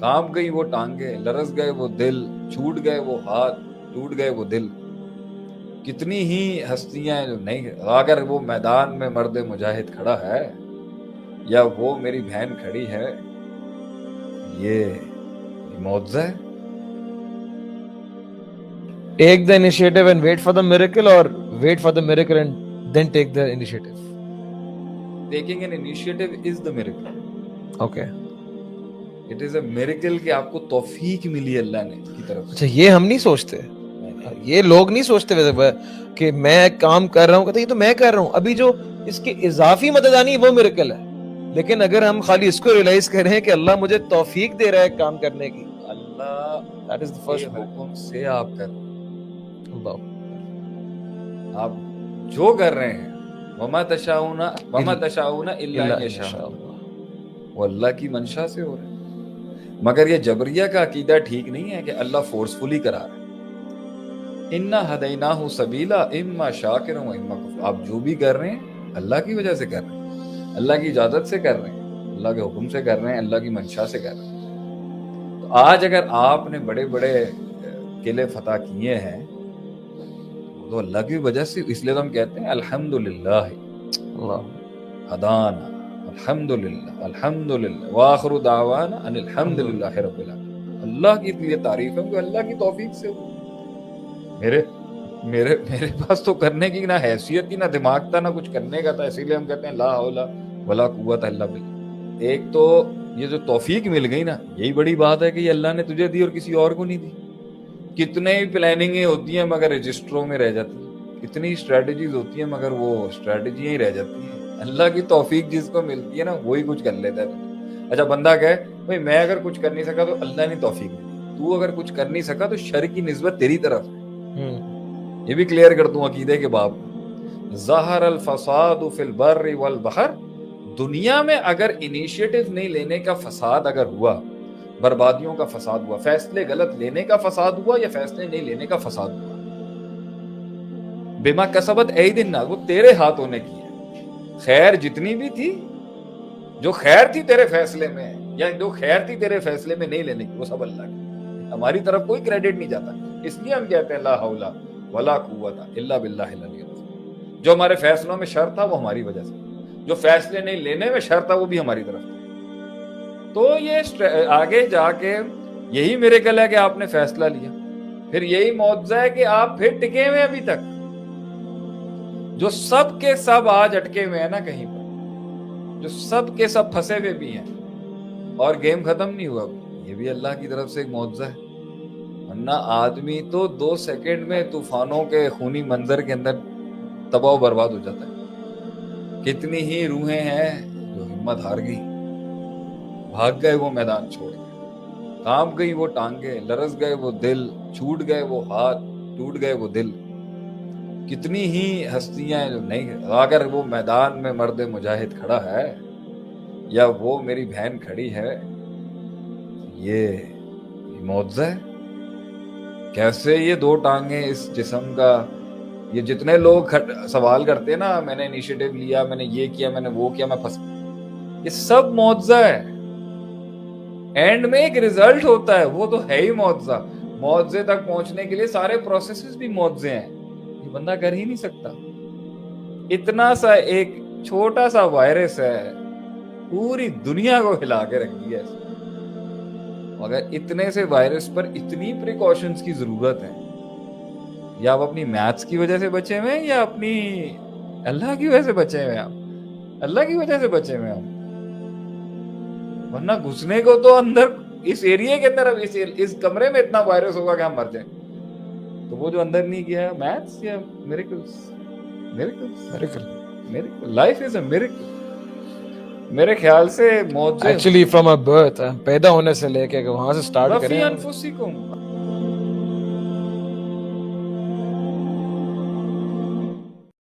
کانپ گئی وہ ٹانگیں، لرز گئے وہ دل، چھوٹ گئے وہ ہاتھ، ٹوٹ گئے وہ دل. کتنی ہی ہستیاں جو نہیں، اگر وہ میدان میں مرد مجاہد کھڑا ہے یا وہ میری بہن کھڑی ہے، یہ معجزہ ہے. Take the initiative and wait for the miracle, or wait for the miracle and then take the initiative. Taking an initiative is the miracle. Okay. It is a miracle کہ آپ کو توفیق ملی اللہ نے کی طرف سے. اچھا یہ ہم نہیں سوچتے، یہ لوگ نہیں سوچتے ویسے کہ میں کام کر رہا ہوں، کہتے یہ تو میں کر رہا ہوں. ابھی جو اس کی اضافی مدد آنی وہ میریکل ہے. لیکن اگر ہم خالی اس کو ریلائز کریں کہ اللہ مجھے توفیق دے رہا ہے کام کرنے کی، اللہ that is the کے first miracle. حکم سے آپ کر رہے اللہ ہیں، آپ جو کر رہے ہیں وما تشاؤون الا ان یشاء اللہ، وہ اللہ کی منشا سے ہو رہا ہے. مگر یہ جبریہ کا عقیدہ ٹھیک نہیں ہے کہ اللہ فورسفلی کرا رہا ہے. انا ہدیناہ سبیلا اما شاکرا و اما کفور. آپ جو بھی کر رہے ہیں اللہ کی وجہ سے کر رہے ہیں، اللہ کی اجازت سے کر رہے ہیں، اللہ کے حکم سے کر رہے ہیں، اللہ کی منشا سے کر رہے ہیں. تو آج اگر آپ نے بڑے بڑے قلعے فتح کیے ہیں تو اللہ کی وجہ سے، اس لیے تو ہم کہتے ہیں الحمدللہ ہدانا، الحمدللہ الحمدللہ وآخر دعوانا ان الحمدللہ رب العالمین. اللہ کی لیے تعریف ہے کہ اللہ کی توفیق سے ہو. میرے پاس تو کرنے کی نہ حیثیت تھی، نہ دماغ تھا، نہ کچھ کرنے کا تھا. اسی لیے ہم کہتے ہیں لا حول ولا قوت الا باللہ. ایک تو یہ جو توفیق مل گئی نا، یہی بڑی بات ہے کہ یہ اللہ نے تجھے دی اور کسی اور کو نہیں دی. کتنے ہی پلاننگیں ہوتی ہیں مگر رجسٹروں میں رہ جاتی ہیں، کتنی اسٹریٹجیز ہوتی ہیں مگر وہ اسٹریٹجیاں ہی رہ جاتی ہیں. اللہ کی توفیق جس کو ملتی ہے نا وہی کچھ کر لیتا ہے. اچھا بندہ کہے بھائی میں اگر کچھ کر نہیں سکا تو اللہ نے توفیق دی، تو اگر کچھ کر نہیں سکا تو شر کی نسبت تیری طرف ہے. یہ بھی کلیئر کر دوں عقیدے کے باب. ظہر الفساد فی البر والبحر، دنیا میں اگر انیشیٹو نہیں لینے کا فساد اگر ہوا، بربادیوں کا فساد ہوا، فیصلے غلط لینے کا فساد ہوا یا فیصلے نہیں لینے کا فساد ہوا، بما کسبت ایدی الناس، وہ تیرے ہاتھوں نے کی ہے. خیر جتنی بھی تھی، جو خیر تھی تیرے فیصلے میں یا جو خیر تھی تیرے فیصلے میں نہیں لینے کی، وہ سب اللہ کی، ہماری طرف کوئی کریڈٹ نہیں جاتا. اس لیے ہم کہتے ہیں لا حول ولا قوت الا باللہ العلی العظیم. جو ہمارے فیصلوں میں شر تھا وہ ہماری وجہ سے، جو فیصلے نہیں لینے میں شر تھا وہ بھی ہماری طرف تھا. تو یہ آگے جا کے یہی میریکل ہے کہ آپ نے فیصلہ لیا، پھر یہی معجزہ ہے کہ آپ پھر ٹکے ہوئے ابھی تک. جو سب کے سب آج اٹکے ہوئے ہیں نا کہیں پر، جو سب کے سب پھنسے ہوئے بھی ہیں اور گیم ختم نہیں ہوا، یہ بھی اللہ کی طرف سے ایک معجزہ ہے. ورنہ آدمی تو 2 سیکنڈ میں طوفانوں کے خونی منظر کے اندر تباہ و برباد ہو جاتا ہے. کتنی ہی روحیں ہیں جو ہمت ہار گئی، بھاگ گئے وہ میدان چھوڑ کے، کانپ گئی وہ ٹانگیں، لرز گئے وہ دل، چھوٹ گئے وہ ہاتھ، ٹوٹ گئے وہ دل. کتنی ہی ہستیاں جو نہیں، اگر وہ میدان میں مرد مجاہد کھڑا ہے یا وہ میری بہن کھڑی ہے، یہ معجزہ ہے. کیسے یہ 2 ٹانگیں اس جسم کا، یہ جتنے لوگ سوال کرتے ہیں نا میں نے انیشیٹو لیا، میں نے یہ کیا، میں نے وہ کیا، میں پھنس، یہ سب معجزہ ہے. اینڈ میں ایک ریزلٹ ہوتا ہے، وہ تو ہے ہی معجزہ. معجزے تک پہنچنے کے لیے سارے پروسیسز بھی معجزے ہیں، یہ بندہ کر ہی نہیں سکتا. اتنا سا ایک چھوٹا سا وائرس ہے، پوری دنیا کو ہلا کے رکھ دیا ہے. مگر اتنے سے وائرس پر اتنی پریکاشنز کی ضرورت ہے. یا آپ اپنی میتھس کی وجہ سے بچے ہوئے ہیں یا اپنی اللہ کی وجہ سے بچے ہوئے ہیں. آپ اللہ کی وجہ سے بچے ہوئے ہیں، ورنہ گھسنے کو تو اندر اس ایریے کے اندر اس کمرے میں اتنا وائرس ہوگا کہ ہم مر جائیں. تو وہ جو اندر نہیں گیا، میتھس یا miracles, life is a miracle. میرے خیال سے معجزے ایکچولی فرام ا برتھ، پیدا ہونے سے لے کے وہاں سے سٹارٹ کریں. وفی انفسکم